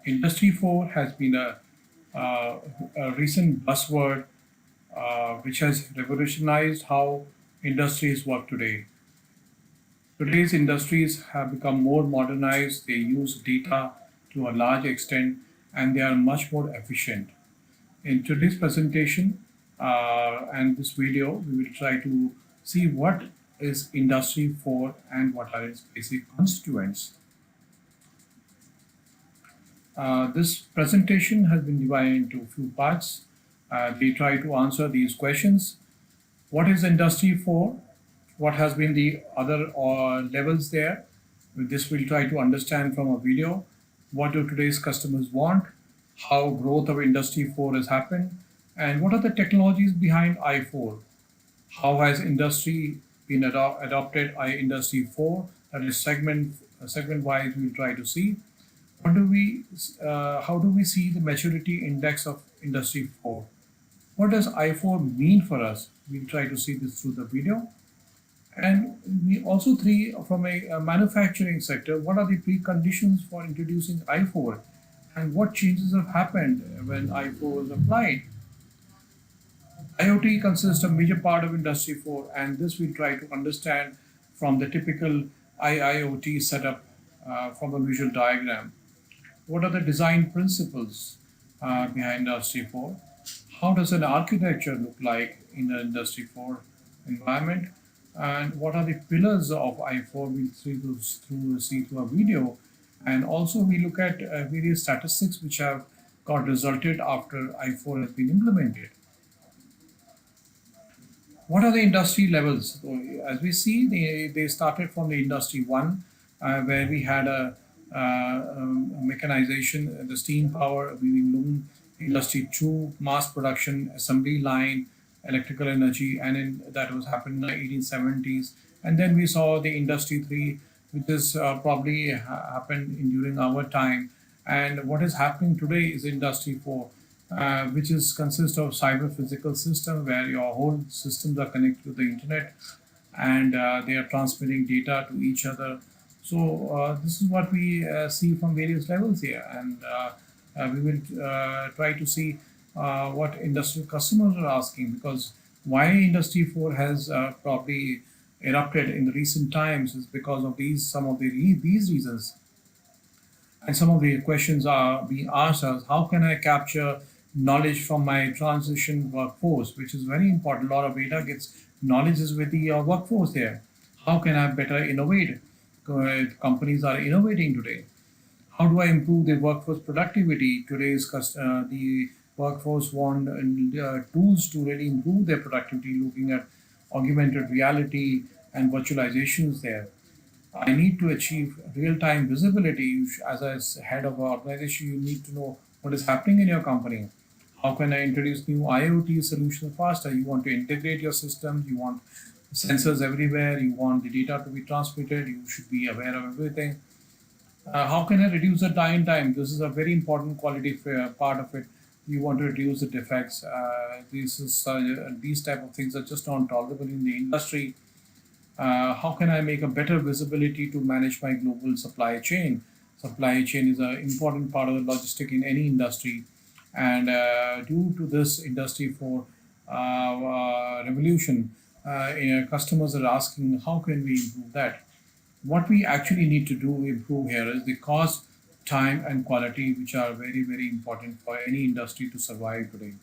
Industry 4 has been a recent buzzword which has revolutionized how industries work today. Today's industries have become more modernized, they use data to a large extent, and they are much more efficient. In today's presentation and this video, we will try to see what is Industry 4 and what are its basic constituents. This presentation has been divided into a few parts. We try to answer these questions. What is Industry 4? What has been the other levels there? With this, we'll try to understand from a video. What do today's customers want? How growth of Industry 4 has happened? And what are the technologies behind I4? How has industry been adopted Industry 4? That is segment-wise, we'll try to see. How do we see the maturity index of Industry 4? What does I4 mean for us? We'll try to see this through the video. And we also from a manufacturing sector, what are the preconditions for introducing I4 and what changes have happened when I4 was applied? IoT consists of a major part of Industry 4, and this we try to understand from the typical IoT setup from a visual diagram. What are the design principles behind Industry 4? How does an architecture look like in the Industry 4 environment? And what are the pillars of I4? We'll see through a video. And also we look at various statistics which have got resulted after I4 has been implemented. What are the industry levels? So, as we see, they started from the Industry 1, where we had a mechanization, the steam power, weaving loom. Industry 2, mass production, assembly line, electrical energy, and that was happened in the 1870s. And then we saw the Industry 3, which is probably happened during our time. And what is happening today is Industry 4, which consists of cyber physical system where your whole systems are connected to the internet and they are transmitting data to each other. So this is what we see from various levels here, and we will try to see what industrial customers are asking, because why Industry 4 has probably erupted in the recent times is because of these reasons. And some of the questions are being asked as, how can I capture knowledge from my transition workforce, which is very important. A lot of data knowledge is with the workforce there. How can I better innovate? Companies are innovating today. How do I improve the workforce productivity? Today's the workforce want tools to really improve their productivity, looking at augmented reality and virtualizations there. I need to achieve real-time visibility. As a head of an organization, you need to know what is happening in your company. How can I introduce new IoT solutions faster? You want to integrate your systems, you want sensors everywhere, you want the data to be transmitted, you should be aware of everything. How can I reduce the time? This is a very important quality part of it. You want to reduce the defects. These type of things are just not tolerable in the industry. How can I make a better visibility to manage my global supply chain? Supply chain is an important part of the logistic in any industry. And due to this Industry 4 revolution, customers are asking, how can we improve that? What we actually need to do improve here is the cost, time, and quality, which are very, very important for any industry to survive today.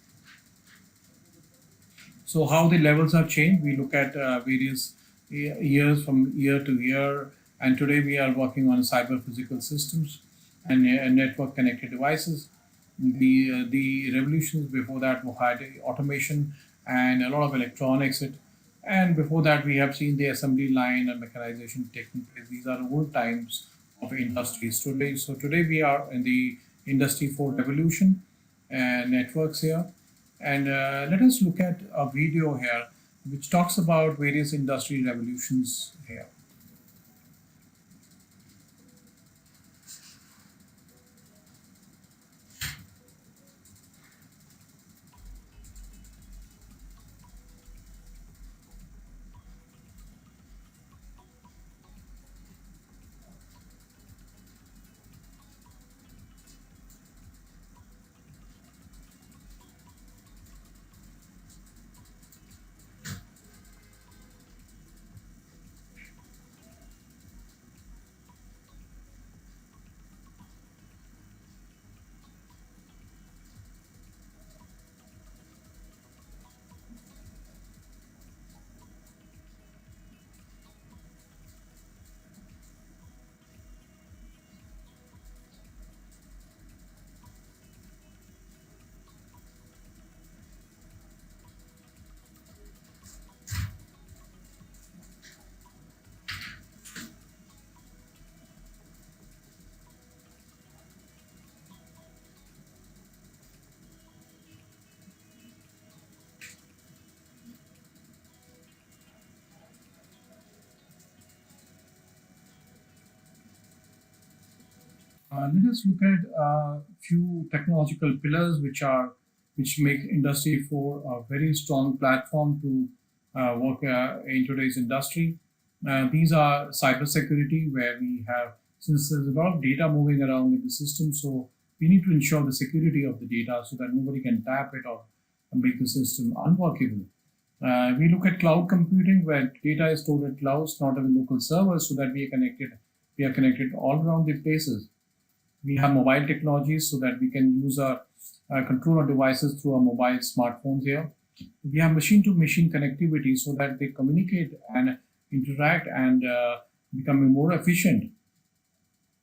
So how the levels have changed, we look at various years from year to year, and today we are working on cyber physical systems and network connected devices. The revolutions before that had automation and a lot of electronics. And before that, we have seen the assembly line and mechanization taking place. These are old times of industries today. So today we are in the Industry 4 revolution and networks here. And let us look at a video here which talks about various industry revolutions here. Let us look at a few technological pillars which make Industry 4 a very strong platform to work in today's industry. These are cybersecurity, where we have, since there's a lot of data moving around in the system, so we need to ensure the security of the data so that nobody can tap it or make the system unworkable. We look at cloud computing, where data is stored at clouds, not on local servers, so that we are connected. We are connected all around the places. We have mobile technologies so that we can use our control our devices through our mobile smartphones here. We have machine-to-machine connectivity so that they communicate and interact and becoming more efficient.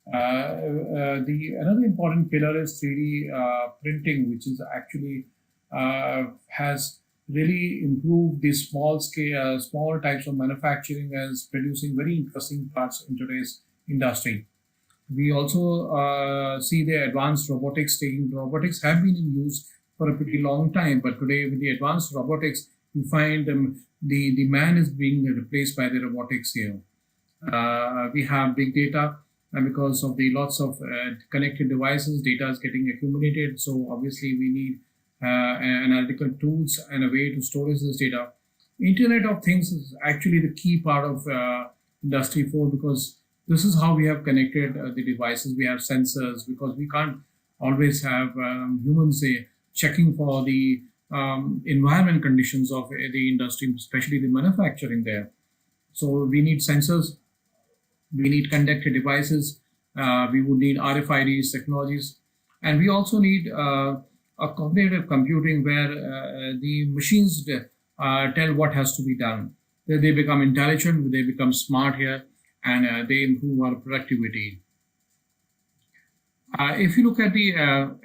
The another important pillar is 3D printing, which is actually has really improved the small scale, small types of manufacturing, as producing very interesting parts in today's industry. We also see the advanced robotics taking. Robotics have been in use for a pretty long time, but today with the advanced robotics, you find the man is being replaced by the robotics here. We have big data, and because of the lots of connected devices, data is getting accumulated. So obviously we need analytical tools and a way to storage this data. Internet of Things is actually the key part of Industry 4, because this is how we have connected the devices. We have sensors, because we can't always have humans checking for the environment conditions of the industry, especially the manufacturing there. So we need sensors, we need connected devices, we would need RFID technologies, and we also need a cognitive computing, where the machines tell what has to be done. They become intelligent, they become smart here, and they improve our productivity. If you look at the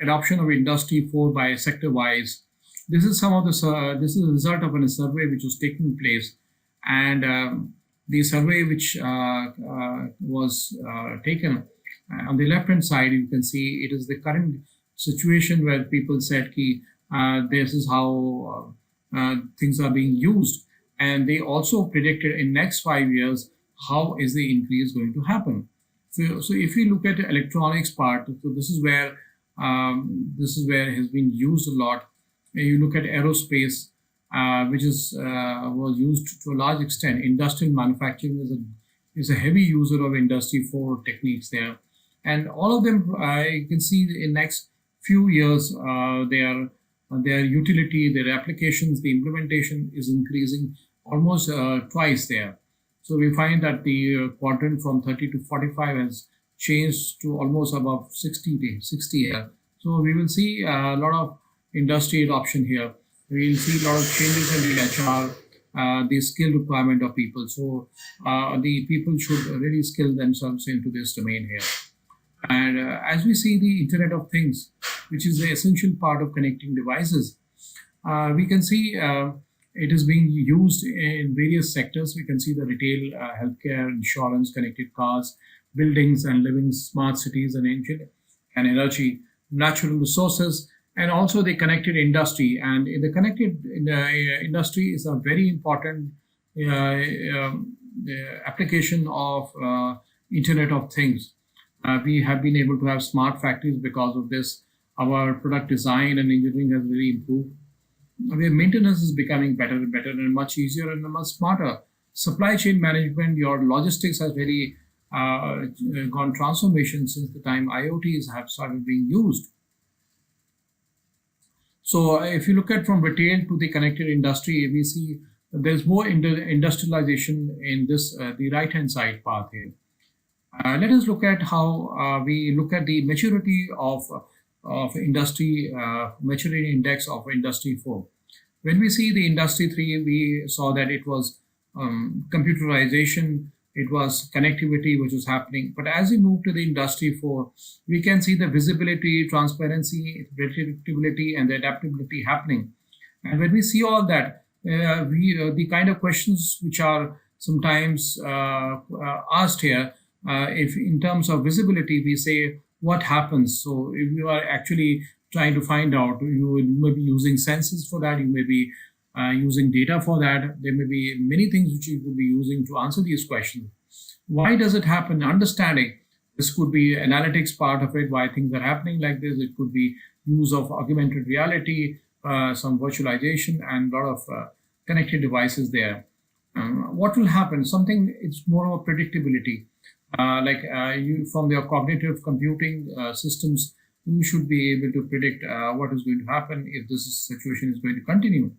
adoption of Industry 4 by sector-wise, this is this is a result of a survey which was taking place, and the survey which was taken on the left-hand side, you can see it is the current situation where people said, this is how things are being used, and they also predicted in next 5 years how is the increase going to happen. So if you look at the electronics part, so this is where it has been used a lot. You look at aerospace, which was used to a large extent. Industrial manufacturing is a heavy user of Industry 4 techniques there, and all of them you can see in next few years their utility, their applications, the implementation is increasing almost twice there. So we find that the quadrant from 30 to 45 has changed to almost above 60 here. So we will see a lot of industry adoption here. We will see a lot of changes in the HR, the skill requirement of people. So the people should really skill themselves into this domain here. And as we see the Internet of Things, which is the essential part of connecting devices, we can see it is being used in various sectors. We can see the retail, healthcare, insurance, connected cars, buildings and living, smart cities and energy, natural resources, and also the connected industry. And the connected industry is a very important application of Internet of Things. We have been able to have smart factories because of this. Our product design and engineering has really improved. Where maintenance is becoming better and better and much easier and much smarter. Supply chain management, your logistics has really gone transformation since the time IoTs have started being used. So if you look at from retail to the connected industry, we see there's more industrialization in this the right-hand side path here. Let us look at how we look at the maturity of industry, maturity index of Industry 4. When we see the Industry 3, we saw that it was computerization, it was connectivity which was happening. But as we move to the Industry 4, we can see the visibility, transparency, predictability, and the adaptability happening. And when we see all that, the kind of questions which are sometimes asked here, if in terms of visibility, we say, what happens? So if you are actually trying to find out, you may be using sensors for that, you may be using data for that. There may be many things which you could be using to answer these questions. Why does it happen? Understanding This could be analytics part of it, why things are happening like this. It could be use of augmented reality, some virtualization, and a lot of connected devices there. What will happen? Something, it's more of a predictability. You from your cognitive computing systems, you should be able to predict what is going to happen if this situation is going to continue.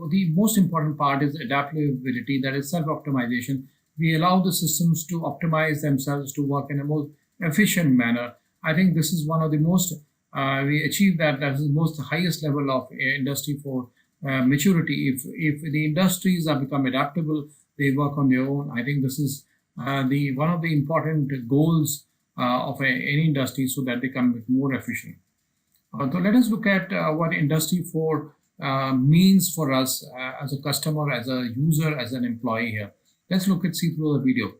The most important part is adaptability, that is self-optimization. We allow the systems to optimize themselves to work in a more efficient manner. I think this is one of the most we achieve that. That is the most highest level of Industry 4 maturity. If the industries are become adaptable, they work on their own. I think this is the one of the important goals of any industry, so that they can be more efficient. So let us look at what Industry 4 means for us as a customer, as a user, as an employee here. Let's see through the video.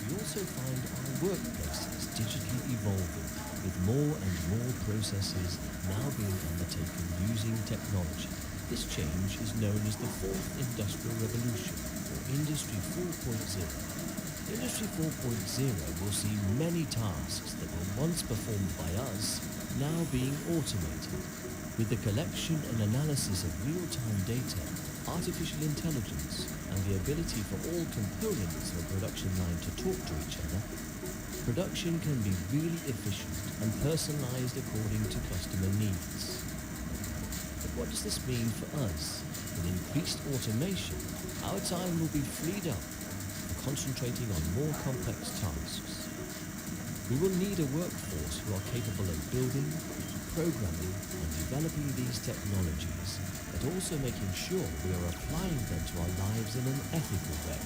We also find our workplaces digitally evolving, with more and more processes now being undertaken using technology. This change is known as the Fourth Industrial Revolution, or Industry 4.0. Industry 4.0 will see many tasks that were once performed by us now being automated. With the collection and analysis of real-time data, artificial intelligence, and the ability for all components of a production line to talk to each other, production can be really efficient and personalized according to customer needs. But what does this mean for us? With increased automation, our time will be freed up for concentrating on more complex tasks. We will need a workforce who are capable of building, programming, and developing these technologies, but also making sure we are applying them to our lives in an ethical way.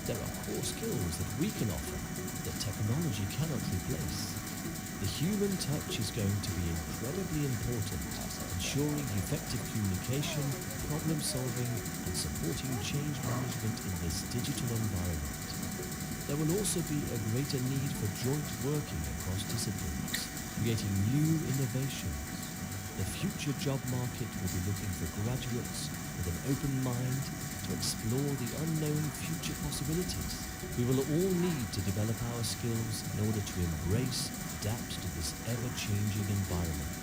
There are core skills that we can offer that technology cannot replace. The human touch is going to be incredibly important, ensuring effective communication, problem solving, and supporting change management in this digital environment. There will also be a greater need for joint working across disciplines, creating new innovations. The future job market will be looking for graduates with an open mind to explore the unknown future possibilities. We will all need to develop our skills in order to embrace, adapt to this ever-changing environment.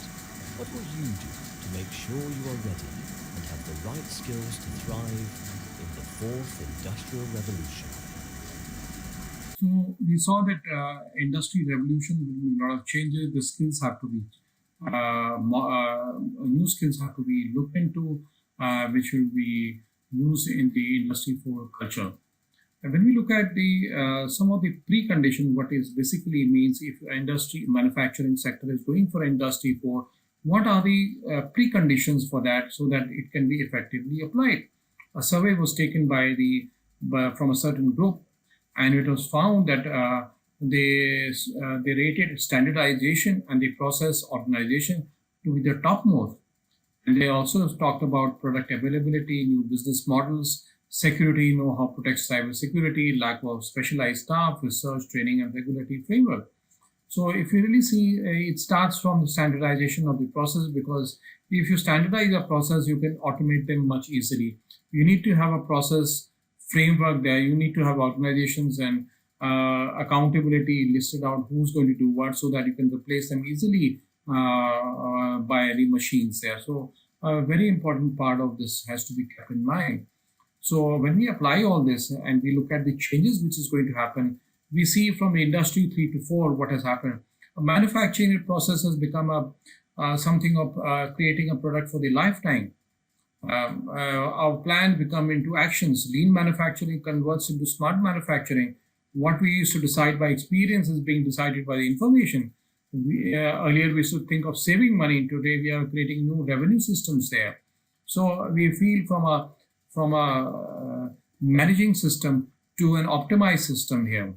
What will you do to make sure you are ready and have the right skills to thrive in the Fourth Industrial Revolution? So we saw that industry revolution will be a lot of changes. The skills have to be new skills have to be looked into, which will be used in the Industry 4 culture. And when we look at the some of the preconditions, what is basically means if industry manufacturing sector is going for Industry 4, what are the preconditions for that so that it can be effectively applied? A survey was taken from a certain group, and it was found that they rated standardization and the process organization to be the topmost. And they also talked about product availability, new business models, security, know-how protects cybersecurity, lack of specialized staff, research, training, and regulatory framework. So if you really see, it starts from the standardization of the process, because if you standardize a process, you can automate them much easily. You need to have a process framework there. You need to have organizations and accountability listed out who's going to do what, so that you can replace them easily by the machines there. So a very important part of this has to be kept in mind. So when we apply all this and we look at the changes which is going to happen, we see from Industry 3 to 4 what has happened. A manufacturing process has become something of creating a product for the lifetime. Our plans become into actions. Lean manufacturing converts into smart manufacturing. What we used to decide by experience is being decided by the information. Earlier we used to think of saving money. Today we are creating new revenue systems there. So we feel from a managing system to an optimized system here.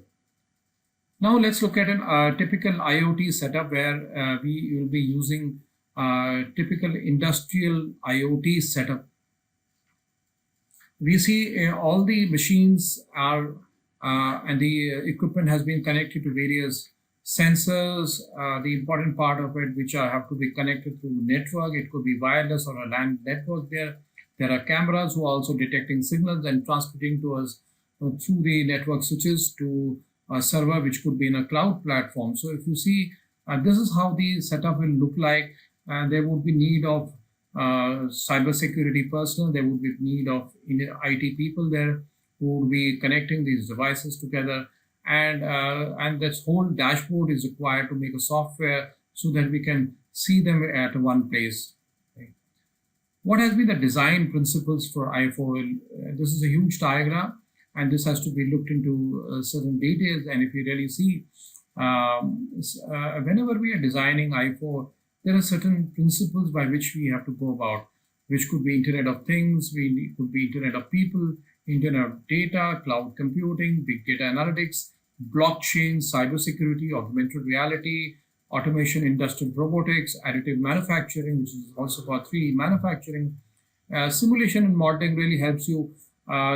Now let's look at a typical IoT setup where we will be using typical industrial IoT setup. We see all the machines are and the equipment has been connected to various sensors. The important part of it, which have to be connected through network, it could be wireless or a LAN network there. There are cameras who are also detecting signals and transmitting to us through the network switches to a server, which could be in a cloud platform. So if you see, this is how the setup will look like. There would be need of cybersecurity personnel. There would be need of IT people there who would be connecting these devices together, and this whole dashboard is required to make a software so that we can see them at one place. What has been the design principles for i4? This is a huge diagram, and this has to be looked into certain details. And if you really see, whenever we are designing i4, there are certain principles by which we have to go about, which could be Internet of Things, could be Internet of People, Internet of Data, cloud computing, big data analytics, blockchain, cybersecurity, augmented reality, automation, industrial robotics, additive manufacturing, which is also about 3D manufacturing. Simulation and modeling really helps you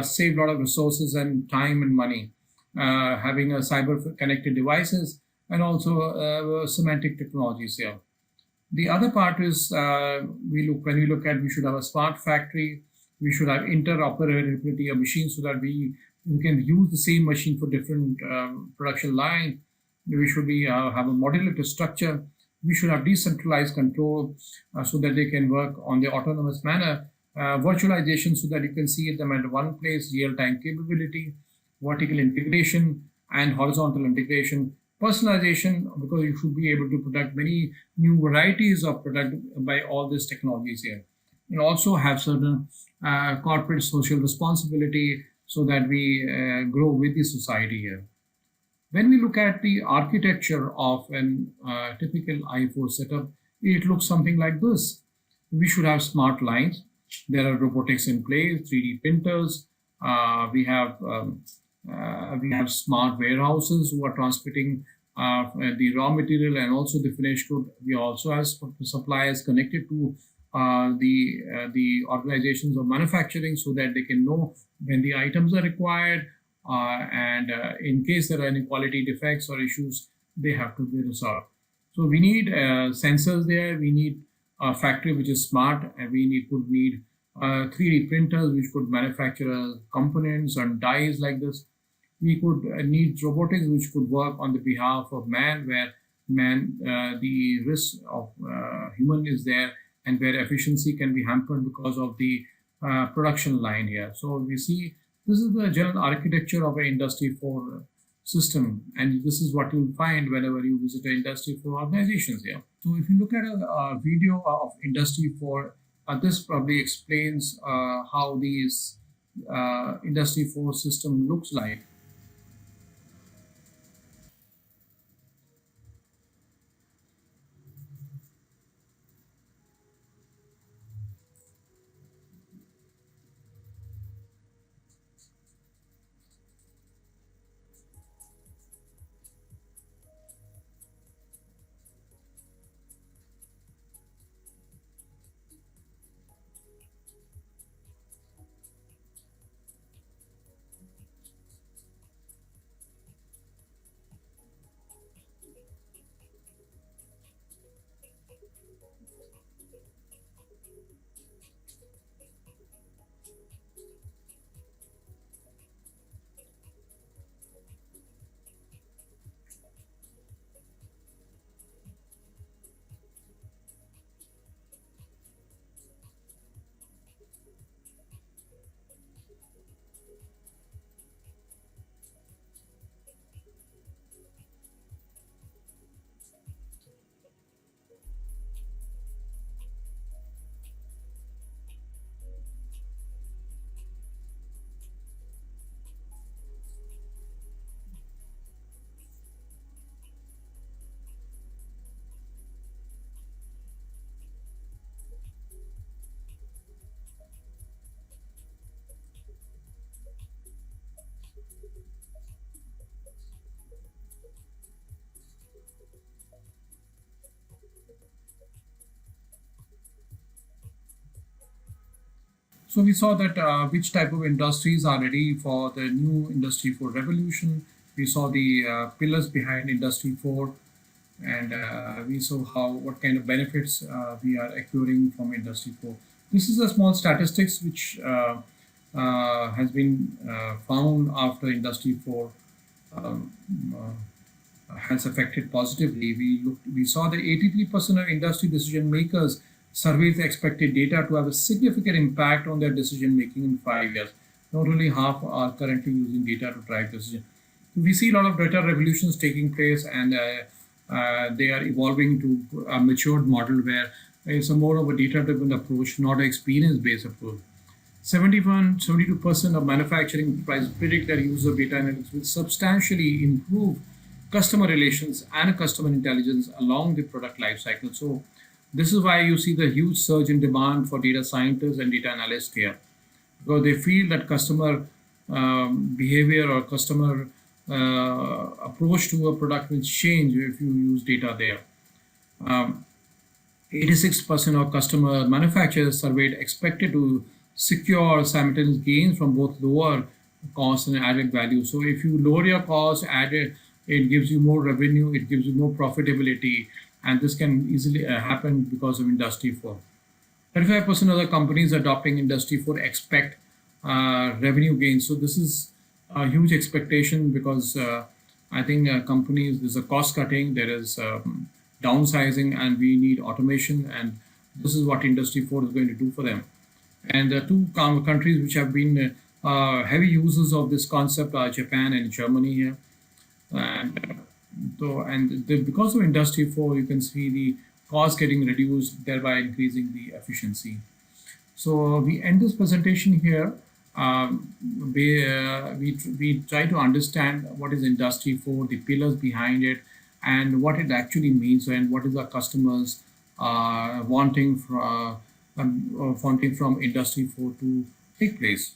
save a lot of resources and time and money. Having a cyber connected devices and also semantic technologies here. The other part is when we look at, we should have a smart factory. We should have interoperability of machines so that we can use the same machine for different production line. We should have a modular structure. We should have decentralized control so that they can work on the autonomous manner. Virtualization so that you can see them at one place, real-time capability, vertical integration, and horizontal integration. Personalization, because you should be able to product many new varieties of product by all these technologies here. And also have certain corporate social responsibility so that we grow with the society here. When we look at the architecture of an typical i4 setup, it looks something like this. We should have smart lines. There are robotics in place, 3D printers. We have smart warehouses who are transmitting the raw material and also the finished good. We also have suppliers connected to the organizations of manufacturing so that they can know when the items are required, and in case there are any quality defects or issues, they have to be resolved. So we need sensors there. We need a factory which is smart, and we could need 3D printers which could manufacture components and dies like this. We could need robotics which could work on the behalf of man, where the risk of human is there, and where efficiency can be hampered because of the production line here. So we see this is the general architecture of an Industry 4 system, and this is what you'll find whenever you visit an Industry 4 organizations here. So if you look at a video of Industry 4, this probably explains how these Industry 4 system looks like. So we saw that which type of industries are ready for the new Industry 4 revolution. We saw the pillars behind Industry 4, and we saw what kind of benefits we are acquiring from Industry 4. This is a small statistics which has been found after Industry 4 um, has affected positively. We saw that 83% of industry decision makers surveyed expected data to have a significant impact on their decision making in 5 years. Not only half are currently using data to drive decision. We see a lot of data revolutions taking place, and they are evolving to a matured model where it's a more of a data-driven approach, not an experience-based approach. 72% of manufacturing enterprises predict that use of data analytics will substantially improve customer relations and customer intelligence along the product lifecycle. So this is why you see the huge surge in demand for data scientists and data analysts here, because they feel that customer behavior or customer approach to a product will change if you use data there. 86% of customer manufacturers surveyed expected to secure simultaneous gains from both lower cost and added value. So if you lower your cost, it gives you more revenue, it gives you more profitability, and this can easily happen because of Industry 4. 35% of the companies adopting Industry 4 expect revenue gains. So this is a huge expectation, because I think companies, there's a cost cutting, there is downsizing, and we need automation, and this is what Industry 4 is going to do for them. And the two countries which have been heavy users of this concept are Japan and Germany here. Because of Industry 4, you can see the cost getting reduced, thereby increasing the efficiency. So we end this presentation here. We try to understand what is Industry 4, the pillars behind it, and what it actually means, and what is our customers wanting from Industry 4 to take place.